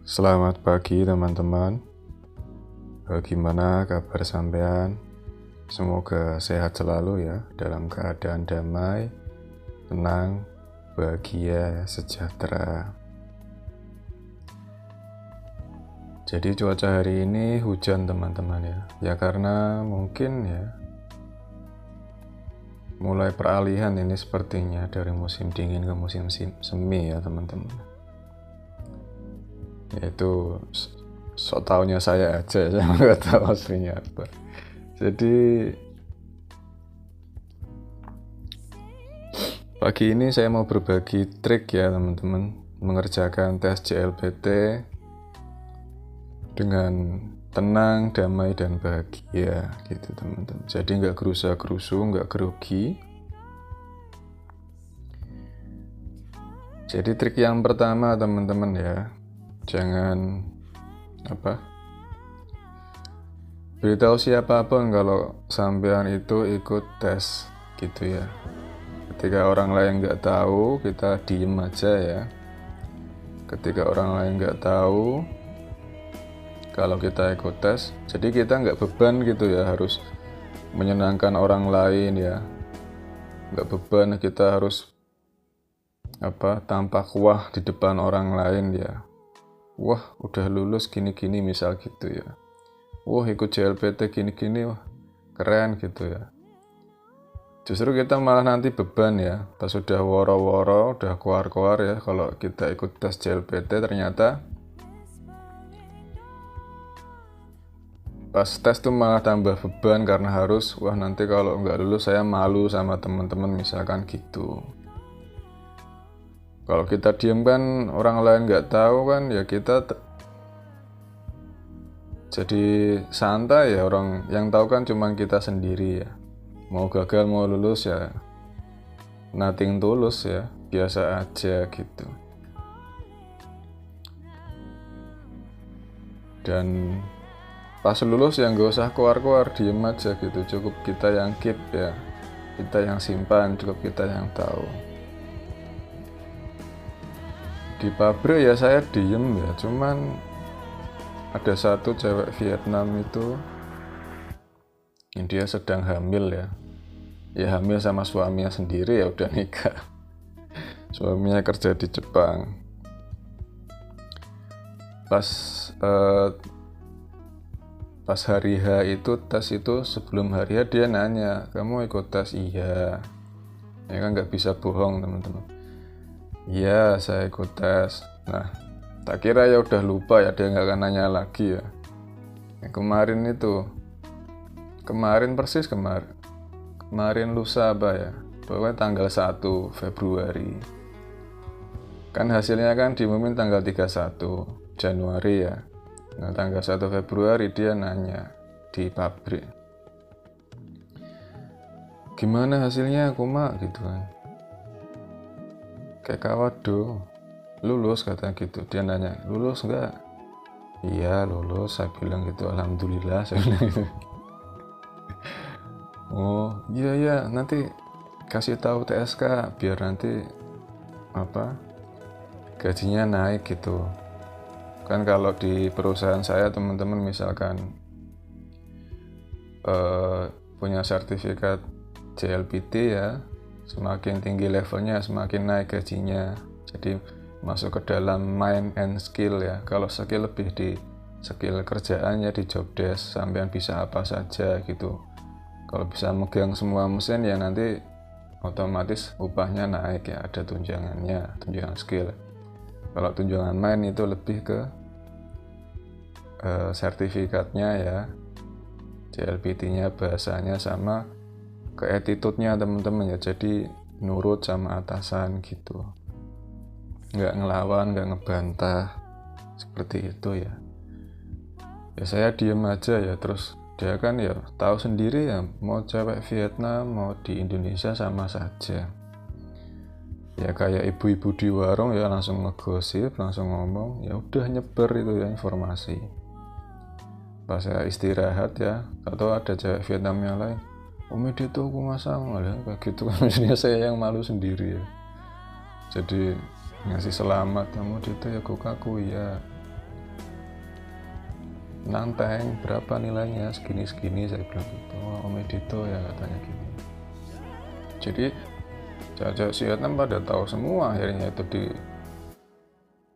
Selamat pagi teman-teman. Bagaimana kabar sampean? Semoga sehat selalu ya, dalam keadaan damai, tenang, bahagia, sejahtera. Jadi cuaca hari ini hujan teman-teman ya. Ya karena mungkin ya mulai peralihan ini sepertinya dari musim dingin ke musim semi ya teman-teman. Yaitu sok taunya saya aja, saya nggak tahu aslinya apa. Jadi pagi ini saya mau berbagi trik ya teman-teman, mengerjakan tes JLPT dengan tenang, damai, dan bahagia gitu teman-teman. Jadi nggak gerusa-gerusu, nggak grogi. Jadi trik yang pertama teman-teman ya, jangan beritahu siapapun kalau sampean itu ikut tes gitu ya. Ketika orang lain nggak tahu, kita diem aja ya. Ketika orang lain nggak tahu kalau kita ikut tes, jadi kita nggak beban gitu ya, harus menyenangkan orang lain ya. Nggak beban kita harus tampak wah di depan orang lain ya. Wah udah lulus gini-gini misal gitu ya. Wah ikut JLPT gini-gini, wah keren gitu ya. Justru kita malah nanti beban ya, pas sudah woro-woro, udah keluar-keluar ya, kalau kita ikut tes JLPT ternyata pas tes tuh malah tambah beban karena harus, wah nanti kalau nggak lulus saya malu sama teman-teman misalkan gitu. Kalau kita diem kan orang lain nggak tahu kan ya, kita jadi santai ya, orang yang tahu kan cuma kita sendiri ya. Mau gagal mau lulus ya nothing tulus ya, biasa aja gitu. Dan pas lulus ya nggak usah keluar-keluar, diem aja gitu, cukup kita yang keep ya, kita yang simpan, cukup kita yang tahu. Di pabrik ya saya diem ya, cuman ada satu cewek Vietnam itu yang dia sedang hamil ya hamil sama suaminya sendiri ya, udah nikah. Suaminya kerja di Jepang. Pas hari H itu tes itu, sebelum hari H dia nanya, kamu ikut tes? Iya ya kan, nggak bisa bohong teman-teman. Iya saya ikut tes. Nah tak kira ya udah lupa ya, dia nggak akan nanya lagi ya. Kemarin lusa apa ya, pokoknya tanggal 1 Februari kan hasilnya kan diumumin tanggal 31 Januari ya. Nah tanggal 1 Februari dia nanya di pabrik, gimana hasilnya Kuma gitu kan, kayak kawado, lulus katanya gitu. Dia nanya, lulus enggak? Iya lulus, saya bilang gitu, alhamdulillah saya bilang gitu. Oh iya nanti kasih tahu TSK biar nanti gajinya naik gitu kan. Kalau di perusahaan saya teman-teman misalkan punya sertifikat JLPT ya, semakin tinggi levelnya semakin naik gajinya. Jadi masuk ke dalam mind and skill ya. Kalau skill lebih di skill kerjaannya di job desk, sampean bisa apa saja gitu. Kalau bisa megang semua mesin ya nanti otomatis upahnya naik ya, ada tunjangannya, tunjangan skill. Kalau tunjangan mind itu lebih ke sertifikatnya ya, JLPT-nya, bahasanya, sama ke attitude-nya teman-teman ya. Jadi nurut sama atasan gitu, nggak ngelawan, nggak ngebantah, seperti itu ya. Ya saya diem aja ya, terus dia kan ya tahu sendiri ya, mau cewek Vietnam mau di Indonesia sama saja ya, kayak ibu-ibu di warung ya, langsung ngegosip, langsung ngomong, ya udah nyebar itu ya informasi. Pas saya istirahat ya, atau ada cewek Vietnam yang lain, Umi itu aku masang ya, kayak gitu kan. Maksudnya saya yang malu sendiri ya. Jadi ngasih selamat, kamu itu ya, aku ya nanteng berapa nilainya, segini saya bilang gitu. Oh, Om Edito ya katanya gini. Jadi cewek-cewek Vietnam pada tahu semua akhirnya itu.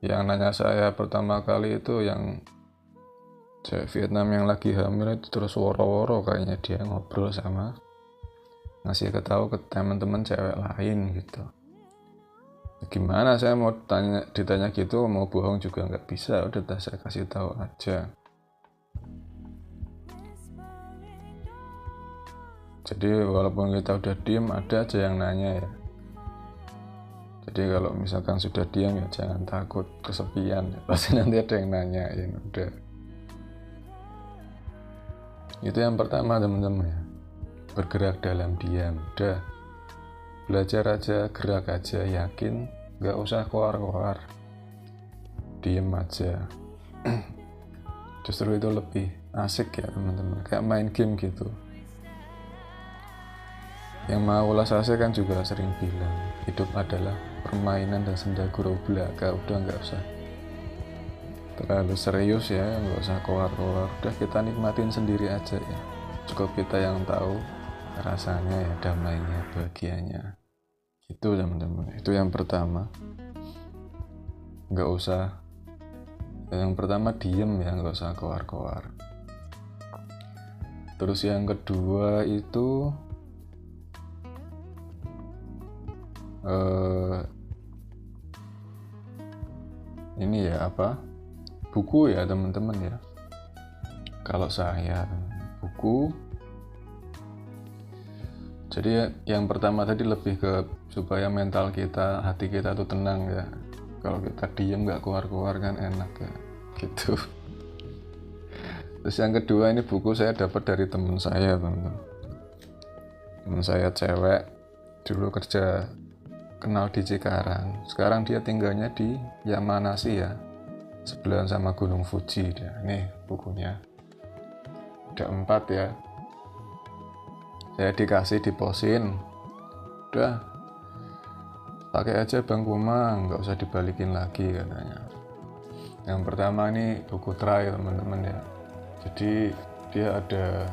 Yang nanya saya pertama kali itu yang cewek Vietnam yang lagi hamil itu, terus woro-woro kayaknya dia ngobrol sama, ngasih ketahu ke teman-teman cewek lain gitu. Gimana saya mau ditanya gitu, mau bohong juga nggak bisa, udah saya kasih tahu aja. Jadi walaupun kita udah diem, ada aja yang nanya ya. Jadi kalau misalkan sudah diam ya jangan takut kesepian, pasti nanti ada yang nanyain. Udah, itu yang pertama teman-teman ya, bergerak dalam diam. Udah, belajar aja, gerak aja, yakin, nggak usah keluar-keluar, diem aja. Justru itu lebih asik ya teman-teman, kayak main game gitu. Yang mau ulas asik kan juga sering bilang, hidup adalah permainan dan senda gurau belaka. Udah nggak usah terlalu serius ya, nggak usah keluar-keluar, udah kita nikmatin sendiri aja ya. Cukup kita yang tahu rasanya ya, damainya, bahagianya. Itu teman-teman, itu yang pertama. Nggak usah, yang pertama diem ya, nggak usah keluar-keluar. Terus yang kedua itu ini ya apa, buku ya teman-teman ya. Kalau saya buku, jadi yang pertama tadi lebih ke supaya mental kita, hati kita tuh tenang ya. Kalau kita diem nggak keluar-keluar kan enak ya gitu. Terus yang kedua, ini buku saya dapat dari teman saya teman-teman. Teman saya cewek, dulu kerja, kenal di Cikarang, sekarang dia tinggalnya di Yamanashi ya, sebelahan sama Gunung Fuji dia. Nih bukunya, ada 4 ya, saya dikasih diposin, udah pakai aja Bang Kuma, nggak usah dibalikin lagi katanya. Yang pertama ini buku try teman-teman ya, jadi dia ada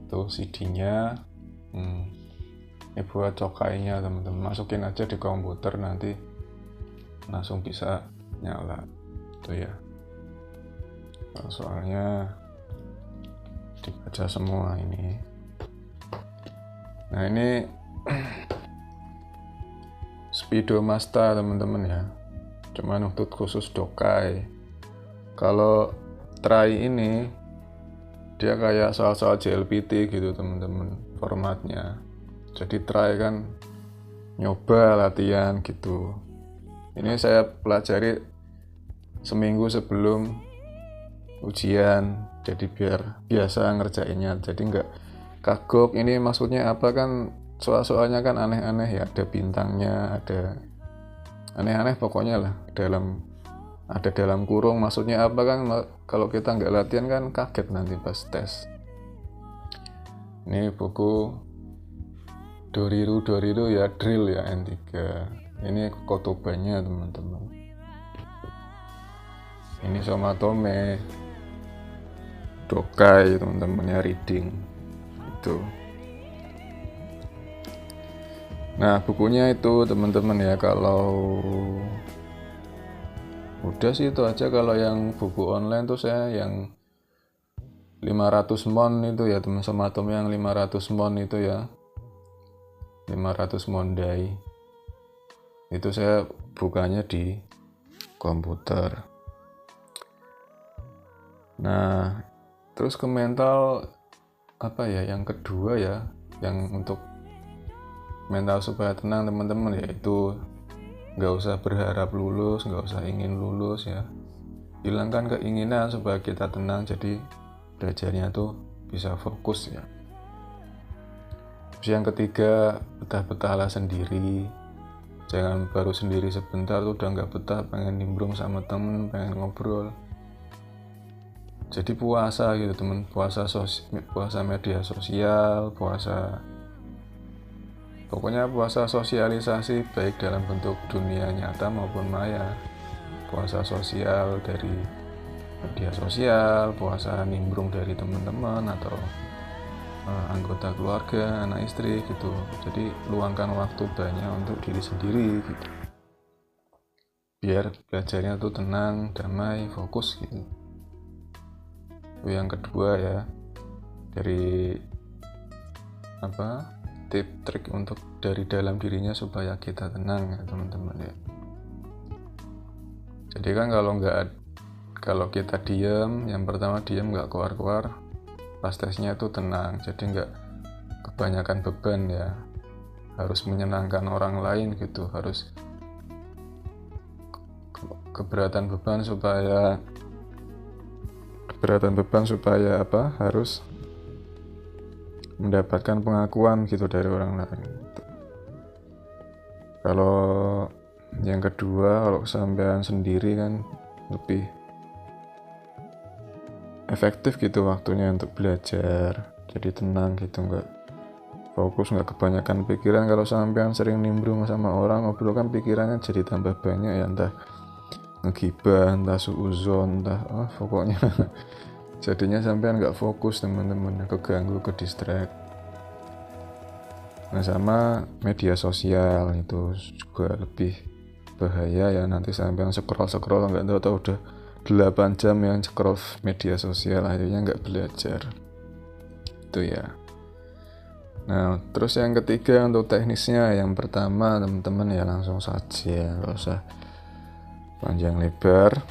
tuh CD-nya. Ini buat cokainya teman-teman, masukin aja di komputer nanti langsung bisa nyala tuh ya. Soalnya dibaca semua ini. Nah ini Speedomasta teman-teman ya, cuman untuk khusus dokai. Kalau try ini dia kayak soal-soal JLPT gitu teman-teman formatnya. Jadi try kan nyoba latihan gitu. Ini saya pelajari seminggu sebelum ujian, jadi biar biasa ngerjainnya, jadi nggak kagok ini maksudnya apa kan. Soal-soalnya kan aneh-aneh ya, ada bintangnya, ada aneh-aneh pokoknya lah, ada dalam kurung maksudnya apa kan. Kalau kita nggak latihan kan kaget nanti pas tes. Ini buku Doriru ya, drill ya, N3. Ini kotobannya teman-teman. Ini Somatome dokai teman-teman ya, reading itu. Nah bukunya itu teman-teman ya, kalau udah sih itu aja. Kalau yang buku online tuh saya yang 500 won itu ya teman, Somatome yang 500 won itu ya, 500 mondai itu saya bukanya di komputer. Nah terus ke mental apa ya, yang kedua ya, yang untuk mental supaya tenang teman-teman, yaitu nggak usah berharap lulus, nggak usah ingin lulus ya, hilangkan keinginan supaya kita tenang, jadi belajarnya tuh bisa fokus ya. Terus yang ketiga, betah-betahlah sendiri, jangan baru sendiri sebentar tuh udah nggak betah, pengen nimbrung sama temen, pengen ngobrol. Jadi puasa gitu temen, puasa media sosial, pokoknya puasa sosialisasi baik dalam bentuk dunia nyata maupun maya. Puasa sosial dari media sosial, puasa nimbrung dari teman-teman atau anggota keluarga, anak istri gitu. Jadi luangkan waktu banyak untuk diri sendiri gitu, biar belajarnya tuh tenang, damai, fokus gitu. Itu yang kedua ya, dari tip trik untuk dari dalam dirinya supaya kita tenang ya teman-teman ya. Jadi kan kalau kita diam, yang pertama diam nggak keluar-keluar, pas tesnya itu tenang, jadi nggak kebanyakan beban ya, harus menyenangkan orang lain gitu, harus keberatan beban supaya harus mendapatkan pengakuan gitu dari orang lain gitu. Kalau yang kedua, kalau sampean sendiri kan lebih efektif gitu waktunya untuk belajar, jadi tenang gitu, nggak fokus, nggak kebanyakan pikiran. Kalau sampean sering nimbrung sama orang, ngobrol kan pikirannya jadi tambah banyak ya, entah ngegibah, entah suuzon, entah pokoknya jadinya sampean nggak fokus teman-teman, keganggu, ke distract. Nah, sama media sosial itu juga lebih bahaya ya, nanti sampean scroll nggak tahu udah 8 jam yang scroll media sosial, akhirnya nggak belajar itu ya. Nah, terus yang ketiga untuk teknisnya, yang pertama teman-teman ya langsung saja, nggak usah panjang lebar.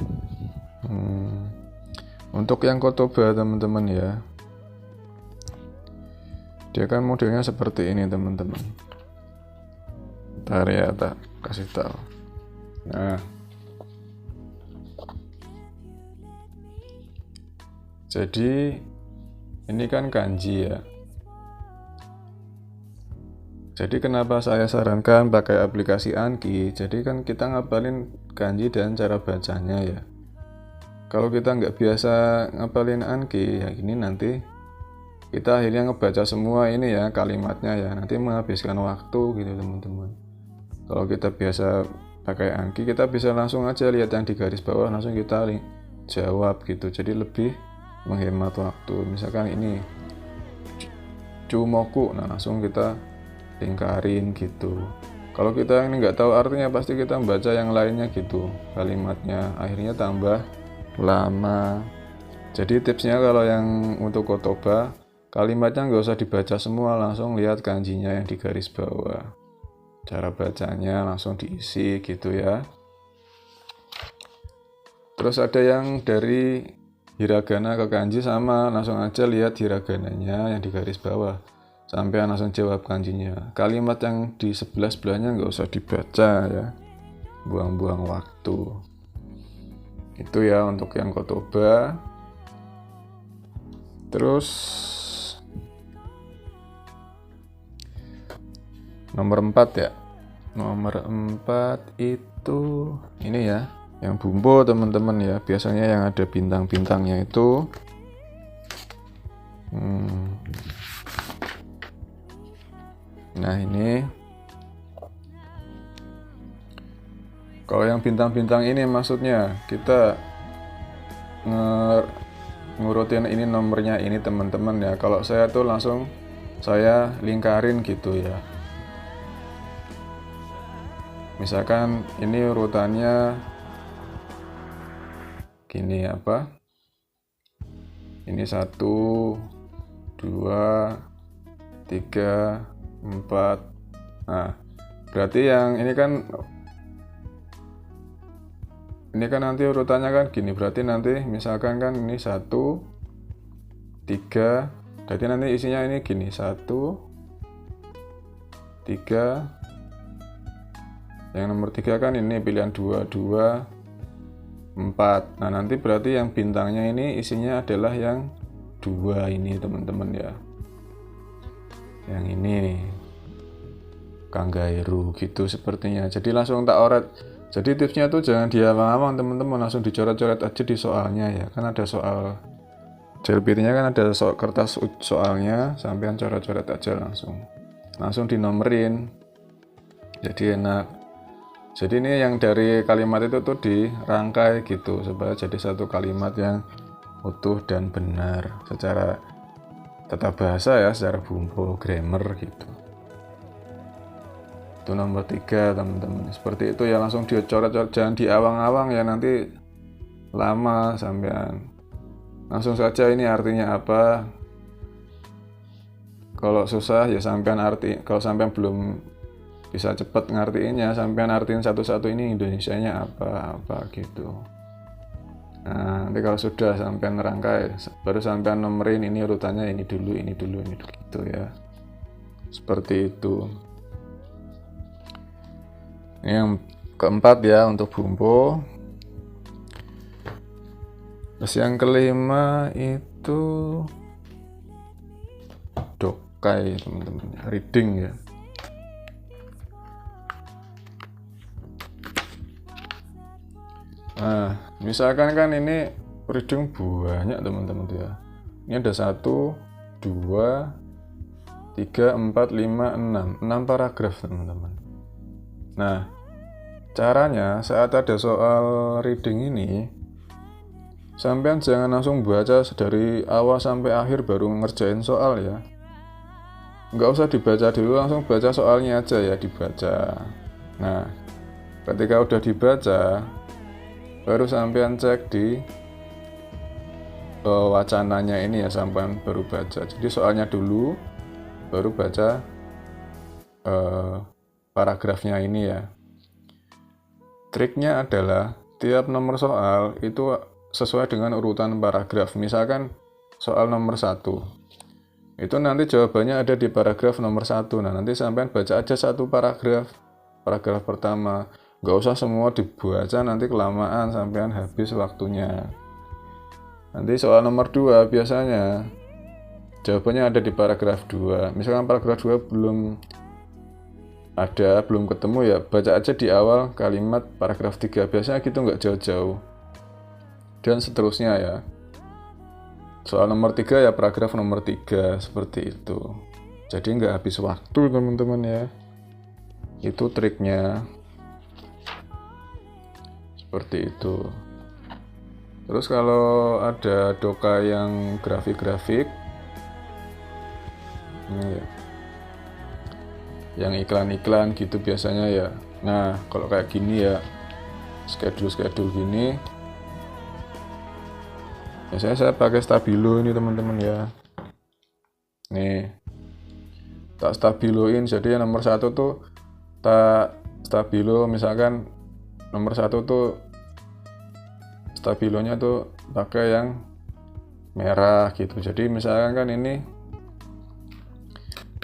Untuk yang kotoba teman-teman ya, dia kan modelnya seperti ini teman-teman. Ntar ya tak kasih tahu. Nah, jadi ini kan kanji ya. Jadi kenapa saya sarankan pakai aplikasi Anki? Jadi kan kita ngapalin kanji dan cara bacanya ya. Kalau kita nggak biasa ngapalin Anki, ya ini nanti kita akhirnya ngebaca semua ini ya kalimatnya ya, nanti menghabiskan waktu gitu teman-teman. Kalau kita biasa pakai Anki, kita bisa langsung aja lihat yang di garis bawah, langsung kita jawab gitu, jadi lebih menghemat waktu. Misalkan ini cumoku, nah langsung kita lingkarin gitu. Kalau kita ini nggak tahu artinya, pasti kita baca yang lainnya gitu kalimatnya, akhirnya tambah lama. Jadi tipsnya kalau yang untuk kotoba, kalimatnya nggak usah dibaca semua, langsung lihat kanjinya yang di garis bawah, cara bacanya langsung diisi gitu ya. Terus ada yang dari hiragana ke kanji, sama langsung aja lihat hiragananya yang di garis bawah, sampai langsung jawab kanjinya. Kalimat yang di sebelah-sebelahnya nggak usah dibaca ya, buang-buang waktu. Itu ya untuk yang kotoba. Terus nomor 4 ya. Nomor 4 itu ini ya, yang bumbu teman-teman ya, biasanya yang ada bintang-bintangnya itu nah ini, kalau yang bintang-bintang ini maksudnya kita ngurutin ini nomornya ini teman-teman ya. Kalau saya tuh langsung saya lingkarin gitu ya. Misalkan ini urutannya gini apa? Ini 1, 2, 3, 4. Nah, berarti yang ini kan nanti urutannya kan gini, berarti nanti misalkan kan ini 1, 3, berarti nanti isinya ini gini, 1, 3, yang nomor 3 kan ini pilihan 2, 4. Nah, nanti berarti yang bintangnya ini isinya adalah yang 2 ini teman-teman ya, yang ini Kanggairu gitu sepertinya. Jadi langsung tak oret. Jadi tipsnya tuh jangan dihafal teman-teman, langsung dicoret-coret aja di soalnya ya. Kan ada soal JLPT-nya kan ada kertas soalnya, sampean coret-coret aja langsung dinomerin. Jadi enak. Jadi ini yang dari kalimat itu tuh dirangkai gitu supaya jadi satu kalimat yang utuh dan benar secara tata bahasa ya, secara bumbu grammar gitu. Itu nomor 3 teman-teman. Seperti itu ya, langsung dicoret-coret, jangan diawang-awang ya, nanti lama sampean. Langsung saja ini artinya apa. Kalau susah ya sampean kalau sampean belum bisa cepat ngartiinnya, sampean artiin satu-satu ini Indonesianya apa gitu. Nah, nanti kalau sudah sampean rangkai, baru sampean nomerin ini urutannya ini dulu gitu ya. Seperti itu. Ini yang keempat ya untuk bumbu. Terus yang kelima itu dokai teman-teman, reading ya. Nah, misalkan kan ini reading banyak teman-teman tuh ya. Ini ada 1, 2, 3, 4, 5, 6 paragraf teman-teman. Nah, caranya saat ada soal reading ini, sampean jangan langsung baca dari awal sampai akhir baru ngerjain soal ya. Nggak usah dibaca dulu, langsung baca soalnya aja ya, dibaca. Nah, ketika udah dibaca, baru sampean cek di wacananya ini ya, sampean baru baca. Jadi soalnya dulu, baru baca paragrafnya ini ya. Triknya adalah tiap nomor soal itu sesuai dengan urutan paragraf. Misalkan soal nomor 1, itu nanti jawabannya ada di paragraf nomor 1. Nah, nanti sampean baca aja satu paragraf pertama. Nggak usah semua dibaca, nanti kelamaan sampean habis waktunya. Nanti soal nomor 2 biasanya jawabannya ada di paragraf 2. Misalkan paragraf 2 belum ketemu ya, baca aja di awal kalimat paragraf 3. Biasanya gitu, nggak jauh-jauh. Dan seterusnya ya. Soal nomor 3 ya paragraf nomor 3, seperti itu. Jadi nggak habis waktu teman-teman ya. Itu triknya. Seperti itu. Terus kalau ada doka yang grafik-grafik, ini ya, yang iklan-iklan gitu biasanya ya. Nah, kalau kayak gini ya, schedule gini, biasanya saya pakai stabilo ini teman-teman ya. Nih, tak stabiloin, jadi yang nomor 1 tuh tak stabilo, misalkan nomor 1 tuh stabilonya tuh pakai yang merah gitu. Jadi misalkan kan ini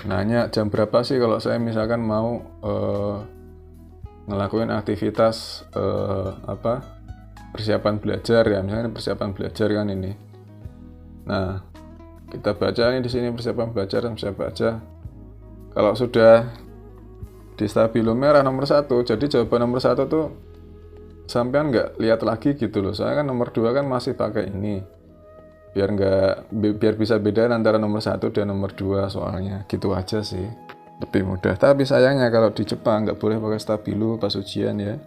nanya jam berapa sih kalau saya misalkan mau ngelakuin aktivitas persiapan belajar ya, misalnya persiapan belajar kan ini. Nah, kita baca ini di sini persiapan belajar, saya baca. Kalau sudah di stabilo merah nomor 1, jadi jawaban nomor 1 tuh sampean nggak lihat lagi gitu loh. Soalnya kan nomor 2 kan masih pakai ini. Biar bisa beda antara nomor 1 dan nomor 2 soalnya. Gitu aja sih. Lebih mudah. Tapi sayangnya kalau di Jepang nggak boleh pakai stabilo pas ujian ya.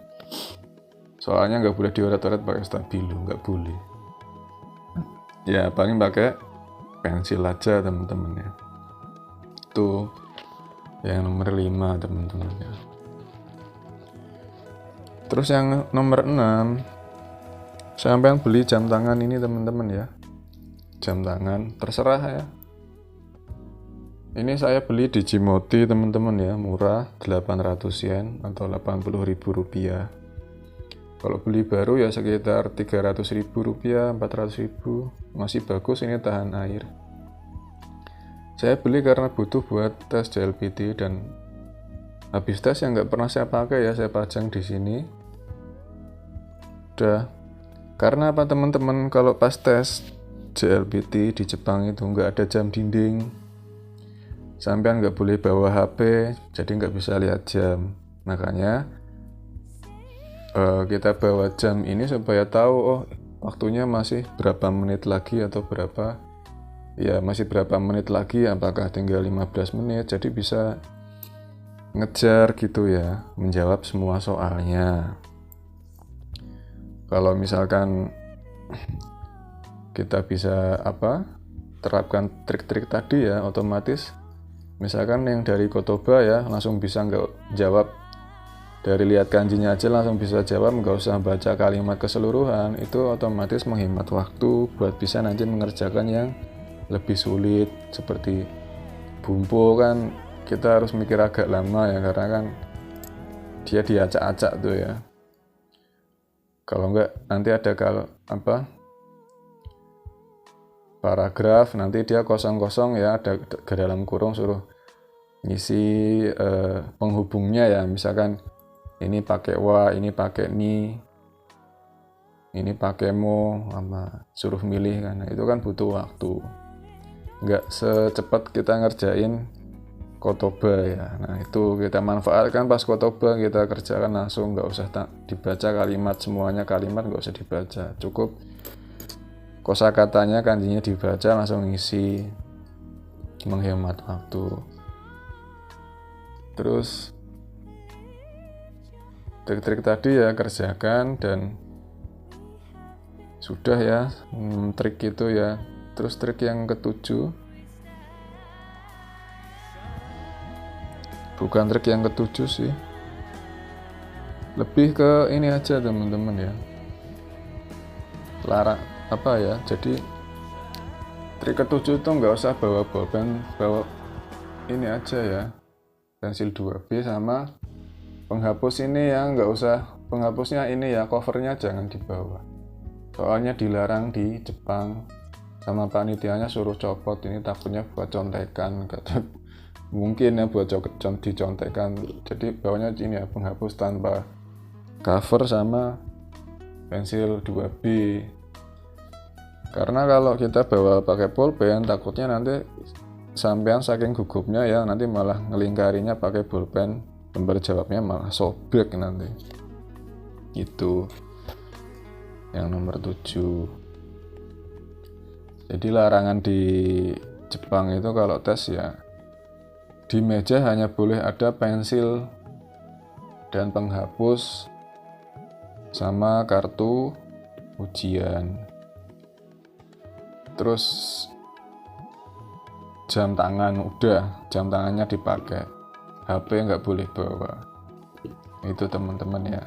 Soalnya nggak boleh dioret-oret pakai stabilo, nggak boleh. Ya paling pakai pensil aja teman-teman ya. Itu yang nomor 5 teman-teman ya. Terus yang nomor 6, sampean beli jam tangan ini teman-teman ya. Jam tangan terserah ya. Ini saya beli di Jimoti teman-teman ya, murah, 800 yen atau 80.000 rupiah. Kalau beli baru ya sekitar 300.000 rupiah, 400.000, masih bagus, ini tahan air. Saya beli karena butuh buat tes JLPT dan habis tes yang nggak pernah saya pakai ya, saya pajang di sini. Udah. Karena apa teman-teman, kalau pas tes JLPT di Jepang itu nggak ada jam dinding. Sampean nggak boleh bawa HP, jadi nggak bisa lihat jam. Makanya kita bawa jam ini supaya tahu oh waktunya masih berapa menit lagi atau berapa. Ya masih berapa menit lagi, apakah tinggal 15 menit, jadi bisa ngejar gitu ya, menjawab semua soalnya. Kalau misalkan kita bisa terapkan trik-trik tadi ya, otomatis misalkan yang dari Kotoba ya langsung bisa nggak jawab, dari lihat kanjinya aja langsung bisa jawab, nggak usah baca kalimat keseluruhan, itu otomatis menghemat waktu buat bisa nanti mengerjakan yang lebih sulit. Seperti bumpo kan kita harus mikir agak lama ya, karena kan dia diacak-acak tuh ya. Kalau enggak nanti ada paragraf, nanti dia kosong-kosong ya, ada ke dalam kurung suruh ngisi penghubungnya ya, misalkan ini pakai wa, ini pakai ni, ini pakai mo, suruh milih kan. Nah, itu kan butuh waktu, nggak secepat kita ngerjain Kotoba ya. Nah, itu kita manfaatkan pas Kotoba, kita kerjakan langsung, nggak usah dibaca kalimat semuanya, kalimat nggak usah dibaca, cukup kosakatanya, kanjinya dibaca langsung ngisi, menghemat waktu. Terus trik-trik tadi ya kerjakan dan sudah ya, trik itu ya. Terus trik yang ketujuh, bukan trik yang ketujuh sih, lebih ke ini aja teman-teman ya, jadi trik ketujuh itu nggak usah bawa bolpen, bawa ini aja ya, pensil 2B sama penghapus ini ya, nggak usah penghapusnya ini ya, covernya jangan dibawa, soalnya dilarang di Jepang sama panitianya, suruh copot, ini takutnya buat contekan, mungkin ya buat dicontekan. Jadi bawanya ini ya, penghapus tanpa cover sama pensil 2B. Karena kalau kita bawa pakai pulpen, takutnya nanti sampean saking gugupnya ya, nanti malah ngelingkarinya pakai pulpen, lembar jawabnya malah sobek nanti. Itu yang nomor 7. Jadi larangan di Jepang itu kalau tes ya, di meja hanya boleh ada pensil dan penghapus sama kartu ujian. Terus jam tangan, udah jam tangannya dipakai, HP nggak boleh bawa. Itu teman-teman ya,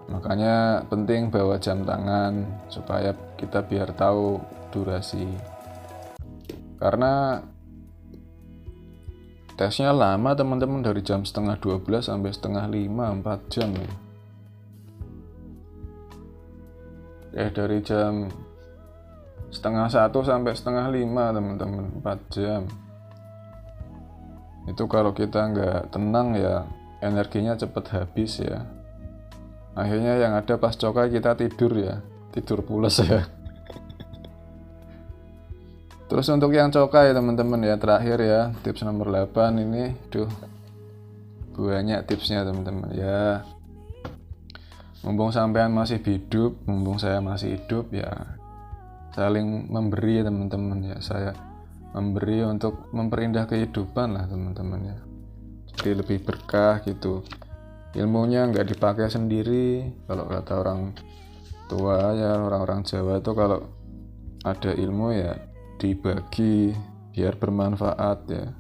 makanya penting bawa jam tangan supaya kita biar tahu durasi, karena tesnya lama teman-teman, dari jam 11:30 sampai 4:30, 4 jam ya. Dari jam 12:30 sampai 4:30 teman-teman, 4 jam. Itu kalau kita nggak tenang ya, energinya cepet habis ya. Akhirnya yang ada pas cokai kita tidur ya, tidur pules ya. Terus untuk yang cokai teman-teman ya, terakhir ya, tips nomor 8 ini, banyak tipsnya teman-teman ya. Mumpung sampean masih hidup, mumpung saya masih hidup ya, saling memberi ya teman-teman ya. Saya memberi untuk memperindah kehidupan lah teman-teman ya, jadi lebih berkah gitu. Ilmunya nggak dipakai sendiri, kalau kata orang tua ya, orang-orang Jawa itu kalau ada ilmu ya dibagi biar bermanfaat ya.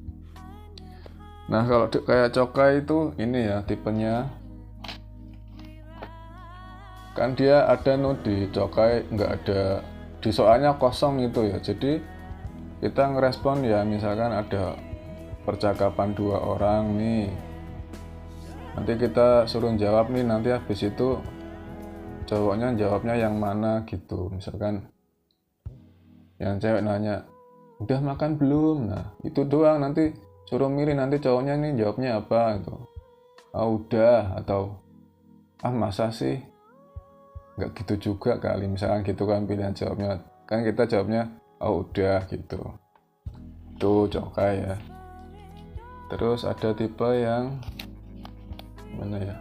Nah kalau kayak cokai itu ini ya tipenya, kan dia ada di cokai nggak ada, di soalnya kosong itu ya. Jadi kita ngerespon ya, misalkan ada percakapan 2 orang nih, nanti kita suruh jawab nih, nanti habis itu cowoknya jawabnya yang mana gitu. Misalkan yang cewek nanya, udah makan belum? Nah itu doang, nanti suruh milih, nanti cowoknya nih jawabnya apa itu, udah, atau masa sih, nggak gitu juga kali, misalkan gitu kan pilihan jawabnya, kan kita jawabnya udah gitu. Itu cokai ya. Terus ada tipe yang mana ya,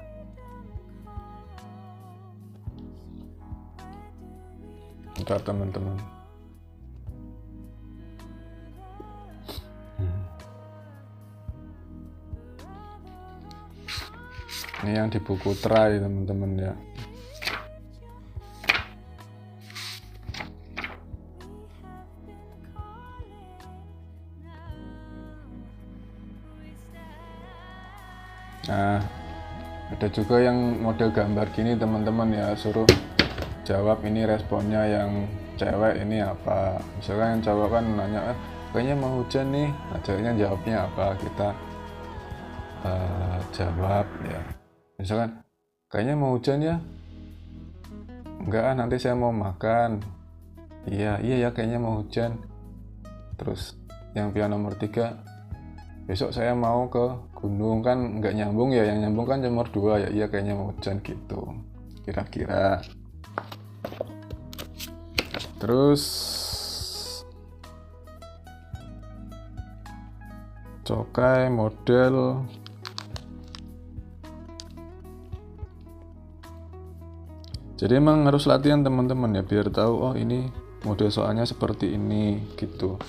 bentar teman-teman. Ini yang di buku try teman-teman ya. Nah, ada juga yang model gambar gini teman-teman ya, suruh jawab ini responnya yang cewek ini apa. Misalkan yang cowok kan nanya, kayaknya mau hujan nih, nah ceweknya jawabnya apa, kita jawab ya. Misalkan kayaknya mau hujan ya, enggak, nanti saya mau makan. Iya ya kayaknya mau hujan. Terus yang pilihan nomor 3, besok saya mau ke gunung, kan nggak nyambung ya, yang nyambung kan nomor 2 ya, iya kayaknya mau hujan gitu kira-kira. Terus cokai model jadi emang harus latihan teman-teman ya, biar tahu oh ini model soalnya seperti ini gitu.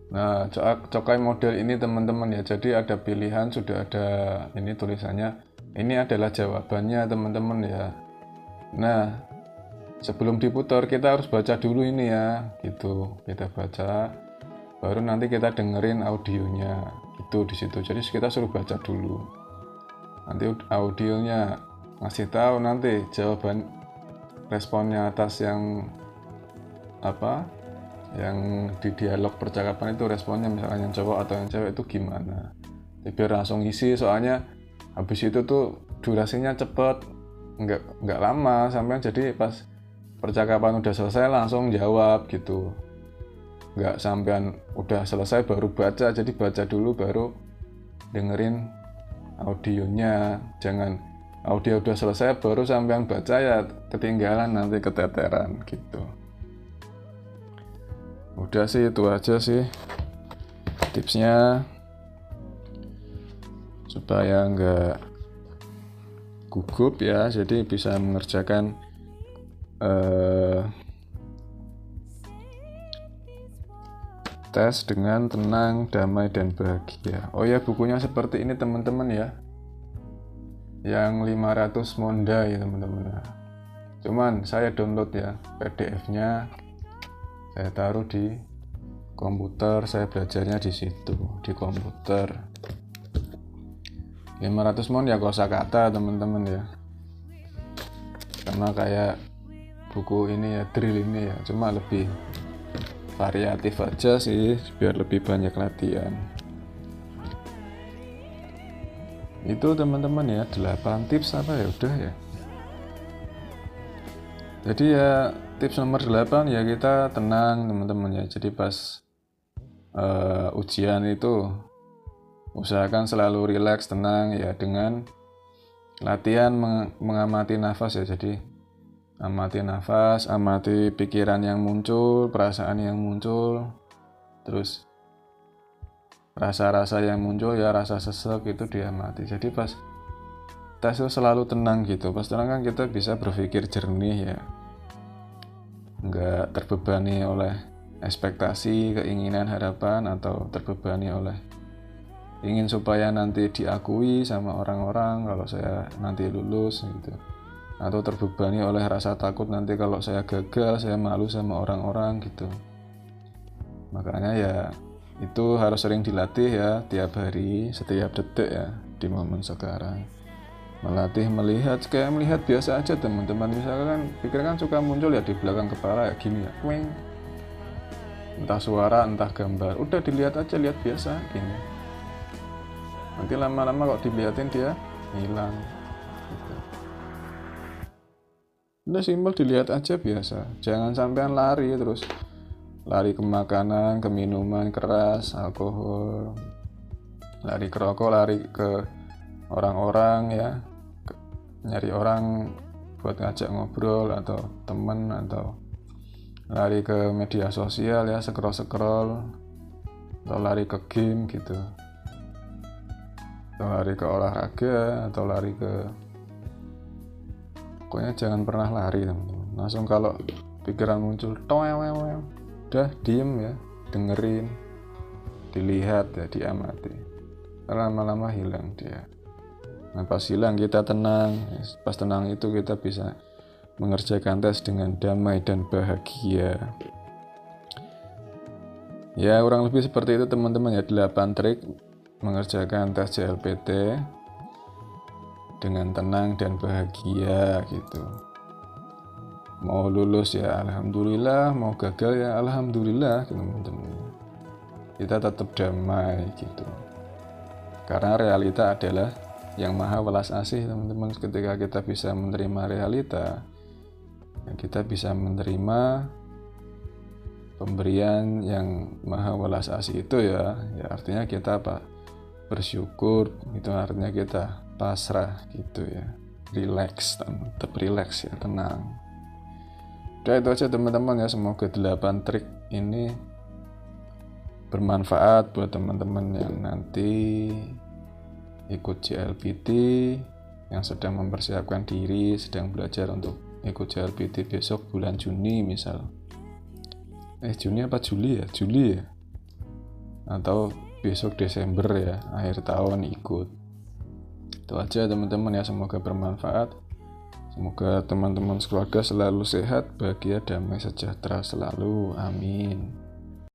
Nah, cokai model ini teman-teman ya, jadi ada pilihan, sudah ada ini tulisannya, ini adalah jawabannya teman-teman ya. Nah, sebelum diputar kita harus baca dulu ini ya, gitu. Kita baca, baru nanti kita dengerin audionya, gitu di situ. Jadi kita suruh baca dulu. Nanti audionya ngasih tahu nanti jawaban responnya atas yang apa? Yang di dialog percakapan itu responnya, misalkan yang cowok atau yang cewek itu gimana. Jadi biar langsung isi, soalnya habis itu tuh durasinya cepet, nggak lama sampai, jadi pas percakapan udah selesai langsung jawab gitu, nggak sampean udah selesai baru baca. Jadi baca dulu baru dengerin audionya, jangan audio udah selesai baru sampean baca, ya ketinggalan, nanti keteteran gitu. Udah sih, itu aja sih tipsnya supaya nggak gugup ya, jadi bisa mengerjakan tes dengan tenang, damai, dan bahagia. Oh ya, bukunya seperti ini teman-teman ya, yang 500 monda ya teman-teman. Cuman saya download ya PDF-nya, saya taruh di komputer, saya belajarnya di situ, di komputer. 500 mon ya kosakata teman-teman ya, sama kayak buku ini ya, drill ini ya, cuma lebih variatif aja sih, biar lebih banyak latihan. Itu teman-teman ya, 8 tips apa ya, udah ya. Jadi ya tips nomor 8 ya, kita tenang teman-teman ya. Jadi pas ujian itu usahakan selalu rileks, tenang ya, dengan latihan mengamati nafas ya. Jadi amati nafas, amati pikiran yang muncul, perasaan yang muncul, terus rasa-rasa yang muncul ya, rasa sesek itu diamati. Jadi pas tes itu selalu tenang gitu. Pas tenang kan kita bisa berpikir jernih ya, nggak terbebani oleh ekspektasi, keinginan, harapan, atau terbebani oleh ingin supaya nanti diakui sama orang-orang kalau saya nanti lulus gitu, atau terbebani oleh rasa takut nanti kalau saya gagal, saya malu sama orang-orang gitu. Makanya ya itu harus sering dilatih ya, tiap hari, setiap detik ya, di momen sekarang. Melatih melihat, kayak melihat biasa aja teman-teman. Misalkan pikiran kan suka muncul ya di belakang kepala ya, gini ya, weng, entah suara entah gambar, udah dilihat aja, lihat biasa gini. Nanti lama-lama kok dilihatin dia hilang gitu. Udah simpel, dilihat aja biasa, jangan sampean lari terus, lari ke makanan, ke minuman keras, alkohol, lari ke rokok, lari ke orang-orang ya, nyari orang buat ngajak ngobrol atau temen, atau lari ke media sosial ya, scroll, atau lari ke game gitu, atau lari ke olahraga, atau lari ke, pokoknya jangan pernah lari teman-teman. Langsung kalau pikiran muncul, udah diem ya, dengerin, dilihat ya, diamati, lama-lama hilang dia. Pas hilang kita tenang, pas tenang itu kita bisa mengerjakan tes dengan damai dan bahagia. Ya kurang lebih seperti itu teman-teman ya, 8 trik mengerjakan tes JLPT dengan tenang dan bahagia gitu. Mau lulus ya alhamdulillah, mau gagal ya alhamdulillah teman-teman. Kita tetap damai gitu. Karena realita adalah yang maha welas asih teman-teman. Ketika kita bisa menerima realita, kita bisa menerima pemberian yang maha welas asih itu ya artinya kita bersyukur, itu artinya kita pasrah gitu ya, relax, tetap relax ya, tenang. Udah itu aja teman-teman ya, semoga 8 trik ini bermanfaat buat teman-teman yang nanti ikut JLPT, yang sedang mempersiapkan diri, sedang belajar untuk ikut JLPT besok bulan Juni misal. Juni apa Juli ya? Juli ya? Atau besok Desember ya, akhir tahun ikut. Itu aja teman-teman ya, semoga bermanfaat. Semoga teman-teman sekeluarga selalu sehat, bahagia, damai, sejahtera selalu. Amin.